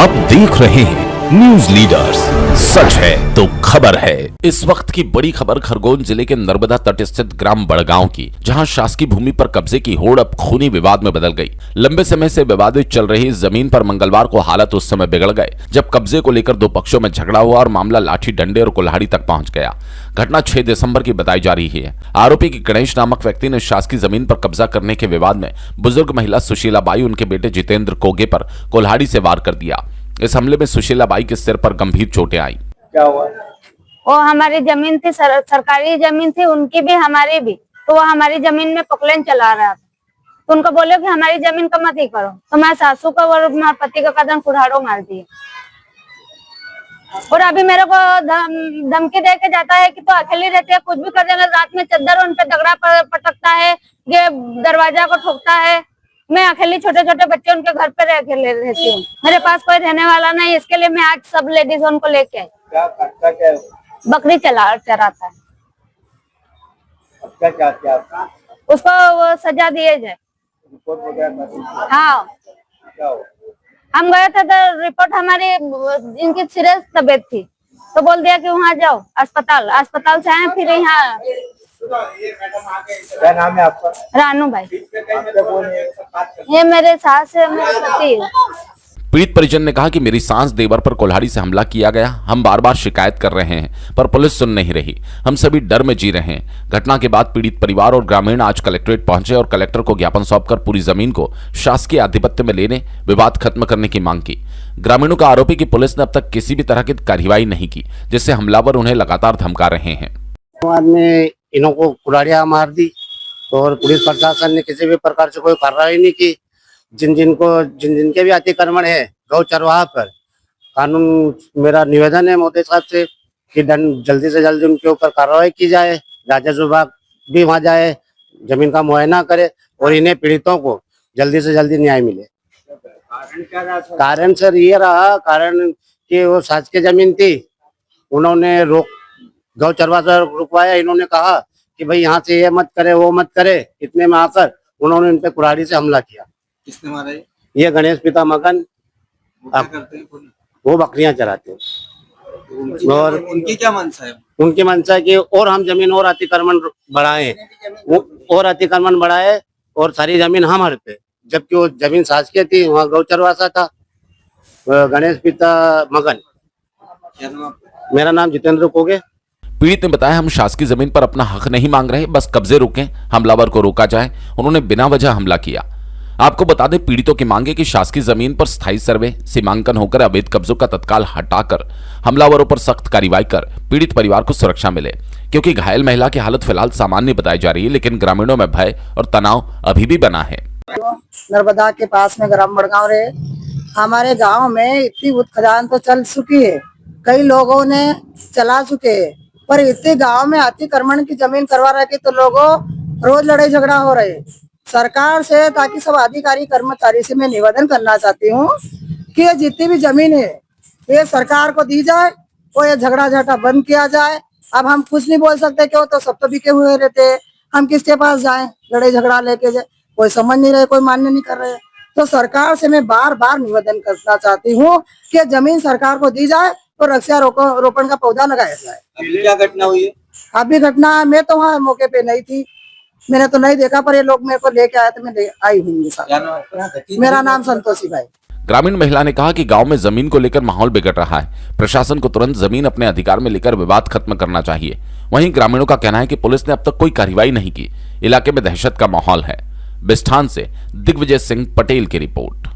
आप देख रहे हैं न्यूज लीडर्स, सच है तो खबर है। इस वक्त की बड़ी खबर खरगोन जिले के नर्मदा तट स्थित ग्राम बड़गांव की, जहां शासकीय भूमि पर कब्जे की होड़ अब खूनी विवाद में बदल गई। लंबे समय से विवादित चल रही इस जमीन पर मंगलवार को हालात उस समय बिगड़ गए जब कब्जे को लेकर दो पक्षों में झगड़ा हुआ और मामला लाठी डंडे और कुल्हाड़ी तक पहुंच गया। घटना 6 दिसंबर की बताई जा रही है। आरोपी की गणेश नामक व्यक्ति ने शासकीय जमीन पर कब्जा करने के विवाद में बुजुर्ग महिला सुशीला बाई उनके बेटे जितेंद्र कोगे पर कुल्हाड़ी से वार कर दिया। इस हमले में सुशीला बाई के सिर पर गंभीर चोटें आई। क्या हुआ? वो हमारी जमीन थी, सरकारी जमीन थी, उनकी भी हमारी भी। तो वो हमारी जमीन में पकलेन चला रहा था, तो उनको बोले कि हमारी जमीन का मत ही करो। तो मैं सासू का और पति का कदम कुल्हाड़ो मार दिए। और अभी मेरे को धमकी दे के जाता है कि तो अकेली रहती है, कुछ भी कर देंगे। रात में चद्दर उन पे दगड़ा पटकता है, ये दरवाजा को ठोकता है। मैं अकेली छोटे छोटे बच्चे उनके घर पे रह के रहती हूँ, मेरे पास कोई रहने वाला नहीं। इसके लिए मैं आज सब लेडीज उनको लेके आई। क्या बकरी चराता है। क्या चाहते हैं आप? उसको वो सजा दिए जाए। रिपोर्ट वगैरह? हाँ, क्या हुआ? हम गए थे तो रिपोर्ट हमारी इनकी सीरियस तबीयत थी, तो बोल दिया कि वहाँ जाओ अस्पताल से आए। फिर यहाँ क्या नाम है आपका? रानू भाई। आपका ये मेरे सास है, मेरे पति है। पीड़ित परिजन ने कहा कि मेरी सांस देवर पर कुल्हाड़ी से हमला किया गया। हम बार बार शिकायत कर रहे हैं पर पुलिस सुन नहीं रही। हम सभी डर में जी रहे हैं। घटना के बाद पीड़ित परिवार और ग्रामीण आज कलेक्ट्रेट पहुंचे और कलेक्टर को ज्ञापन सौंपकर पूरी जमीन को शासकीय आधिपत्य में लेने, विवाद खत्म करने की मांग की। ग्रामीणों का आरोप है कि पुलिस ने अब तक किसी भी तरह की कार्रवाई नहीं की, जिससे हमलावर उन्हें लगातार धमका रहे हैं। इनको कुल्हाड़ियां मार दी और पुलिस प्रशासन ने किसी भी प्रकार से कोई कार्रवाई नहीं की। जिन जिनके भी अतिक्रमण है गौ चरवाहा पर, कानून मेरा निवेदन है मोदी साहब से कि जल्दी से जल्दी उनके ऊपर कार्रवाई की जाए। राजस्व विभाग भी वहां जाए, जमीन का मुआयना करे और इन्हें पीड़ितों को जल्दी से जल्दी न्याय मिले। कारण सर ये रहा कारण कि वो शासकीय जमीन थी, उन्होंने गौ चरवाहा रुकवाया। इन्होंने कहा कि भाई यहाँ से ये मत करे वो मत करे। इतने में आकर उन्होंने इन पे कुल्हाड़ी से हमला किया। किसने मारा? ये गणेश पिता मगन। क्या करते हैं? वो बकरियां चराते हैं। और उनकी क्या मंशा है? उनकी मंशा है कि और हम जमीन और अतिक्रमण बढ़ाए, और अतिक्रमण बढ़ाए और सारी जमीन हमारे पे, जबकि वो जमीन शासकीय थी, वहाँ गौ चरवासा था। गणेश पिता मगन। क्या नाम? मेरा नाम जितेंद्र कोगे। पीड़ित ने बताया, हम शासकीय जमीन पर अपना हक नहीं मांग रहे, बस कब्जे रोकें, हमलावर को रोका जाए। उन्होंने बिना वजह हमला किया। आपको बता दें, पीड़ितों की मांग है कि शासकीय जमीन पर स्थायी सर्वे, सीमांकन होकर अवैध कब्जों का तत्काल हटाकर हमलावरों पर सख्त कार्रवाई कर पीड़ित परिवार को सुरक्षा मिले, क्योंकि घायल महिला की हालत फिलहाल सामान्य बताई जा रही है, लेकिन ग्रामीणों में भय और तनाव अभी भी बना है। नर्मदा के पास में ग्राम बड़गांव रहे, हमारे गाँव में इतनी उत्खदान तो चल चुकी है, कई लोगों ने चला चुके हैं, पर इतने गांव में अतिक्रमण की जमीन करवा रखे तो लोगों रोज लड़ाई झगड़ा हो रहे सरकार से। ताकि सब अधिकारी कर्मचारी से मैं निवेदन करना चाहती हूँ कि ये जितनी भी जमीन है ये सरकार को दी जाए और ये झगड़ा झाटा बंद किया जाए। अब हम कुछ नहीं बोल सकते, क्यों तो सब तो बिके हुए रहते हैं, हम किसके पास जाएं लड़ाई झगड़ा लेके जाए? कोई समझ नहीं रहे, कोई मान्य नहीं कर रहे। तो सरकार से मैं बार बार निवेदन करना चाहती हूँ कि जमीन सरकार को दी जाए और वृक्षारोपण का पौधा लगाया जाए। क्या घटना हुई है? अभी घटना, मैं तो वहाँ मौके पे नहीं थी, मैंने तो नहीं देखा, पर ये लोग मेरे को लेके आए तो मैं आई हुई साथ। मेरा नाम संतोषी भाई। ग्रामीण महिला ने कहा कि गांव में जमीन को लेकर माहौल बिगड़ रहा है, प्रशासन को तुरंत जमीन अपने अधिकार में लेकर विवाद खत्म करना चाहिए। वहीं ग्रामीणों का कहना है कि पुलिस ने अब तक कोई कार्रवाई नहीं की, इलाके में दहशत का माहौल है। बिस्ठान से दिग्विजय सिंह पटेल की रिपोर्ट।